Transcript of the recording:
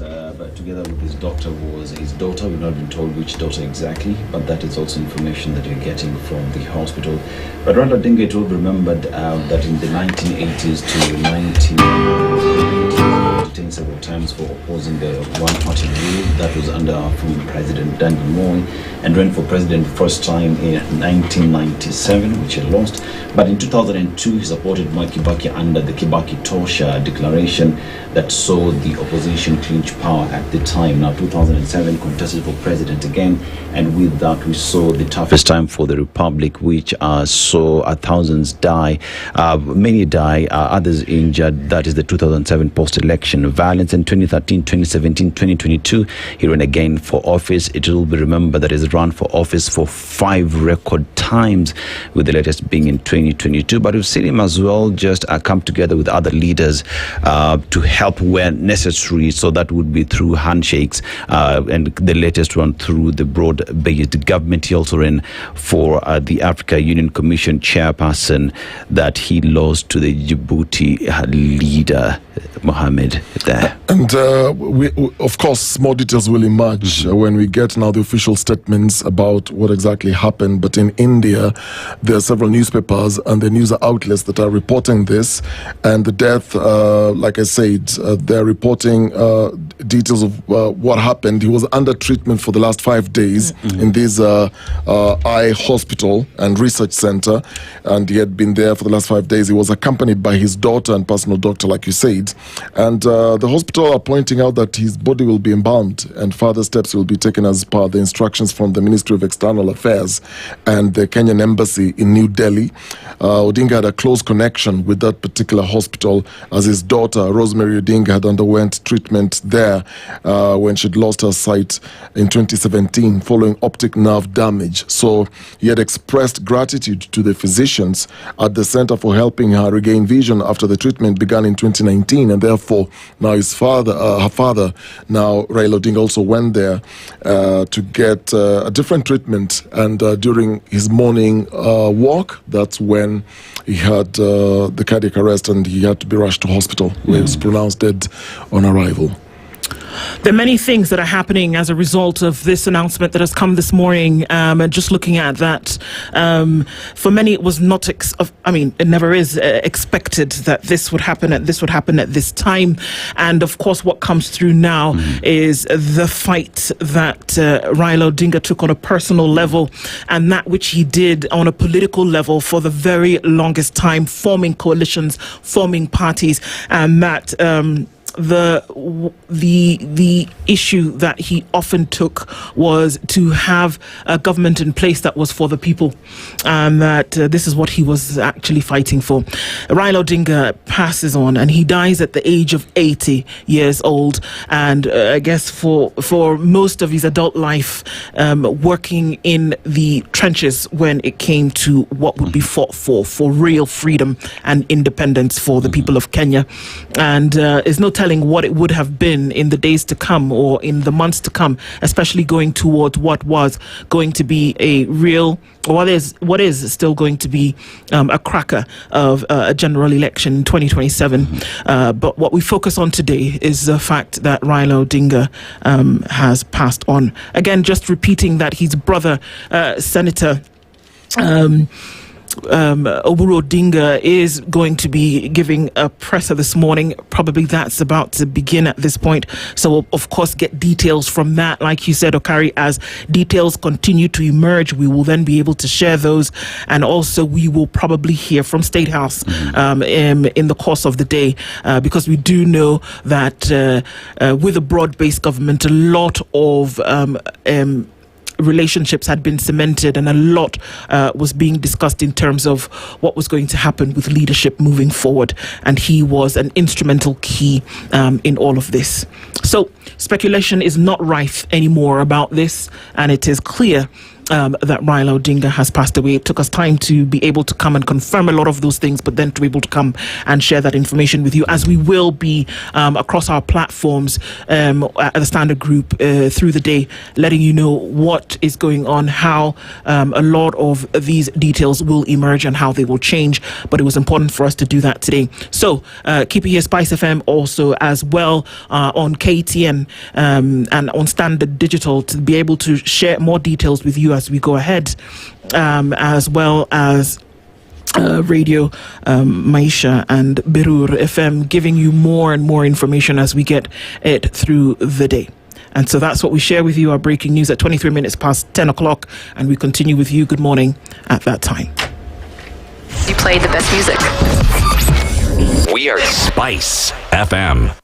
but together with his doctor was his daughter. We've not been told which daughter exactly, but that is also information that we're getting from the hospital. But Raila Odinga, it will be remembered that in the 1980s to 1990s, several times for opposing the one-party rule that was under former President Daniel Moi, and ran for president first time in 1997, which he lost. But in 2002, he supported Mwai Kibaki under the Kibaki-Tosha declaration that saw the opposition clinch power at the time. Now, 2007, contested for president again, and with that, we saw the toughest time for the republic, which saw thousands die, many die, others injured. That is the 2007 post-election violence. In 2013, 2017, 2022, he ran again for office. It will be remembered that he's run for office for 5 record times, with the latest being in 2022. But we've seen him as well just come together with other leaders to help where necessary. So that would be through handshakes, and the latest one through the broad-based government. He also ran for the Africa Union Commission chairperson that he lost to the Djibouti leader, Mohammed, there. And we, of course, more details will emerge when we get now the official statements about what exactly happened. But in India, there are several newspapers and the news outlets that are reporting this. And the death, like I said, they're reporting details of what happened. He was under treatment for the last 5 days in this eye hospital and research center. And he had been there for the last 5 days. He was accompanied by his daughter and personal doctor, like you said. And the hospital are pointing out that his body will be embalmed and further steps will be taken as per the instructions from the Ministry of External Affairs and the Kenyan Embassy in New Delhi. Odinga had a close connection with that particular hospital, as his daughter, Rosemary Odinga, had underwent treatment there when she'd lost her sight in 2017 following optic nerve damage. So he had expressed gratitude to the physicians at the center for helping her regain vision after the treatment began in 2019, and therefore now his father, her father, now Raila Odinga, also went there to get a different treatment. And during his morning walk, that's when he had the cardiac arrest and he had to be rushed to hospital, where he was pronounced dead on arrival. There are many things that are happening as a result of this announcement that has come this morning. And just looking at that, for many, it was not, it never is expected that this would happen at this time. And of course, what comes through now is the fight that Raila Odinga took on a personal level, and that which he did on a political level for the very longest time, forming coalitions, forming parties, and that the issue that he often took was to have a government in place that was for the people, and that this is what he was actually fighting for. Raila Odinga passes on, and he dies at the age of 80 years old. And I guess for most of his adult life, working in the trenches when it came to what would be fought for real freedom and independence for the people of Kenya. And there's no telling what it would have been in the days to come or in the months to come, especially going towards what was going to be a real, or what is still going to be a cracker of a general election in 2027. But what we focus on today is the fact that Raila Odinga has passed on. Again, just repeating that his brother, Senator Oburu Odinga, is going to be giving a presser this morning. Probably that's about to begin at this point. So we'll, of course, get details from that. Like you said, Okari, as details continue to emerge, we will then be able to share those. And also we will probably hear from State House in the course of the day, because we do know that with a broad-based government, a lot of relationships had been cemented, and a lot was being discussed in terms of what was going to happen with leadership moving forward, and he was an instrumental key in all of this. So speculation is not rife anymore about this, and it is clear that Raila Odinga has passed away. It took us time to be able to come and confirm a lot of those things, but then to be able to come and share that information with you, as we will be across our platforms at the Standard Group through the day, letting you know what is going on, how a lot of these details will emerge and how they will change. But it was important for us to do that today. So keep it here, SpiceFM, also as well on KTN and on Standard Digital, to be able to share more details with you as we go ahead, as well as Radio Maisha and Berur FM, giving you more and more information as we get it through the day. And so that's what we share with you, our breaking news at 23 minutes past 10 o'clock, and we continue with you. Good morning at that time. You played the best music. We are Spice FM.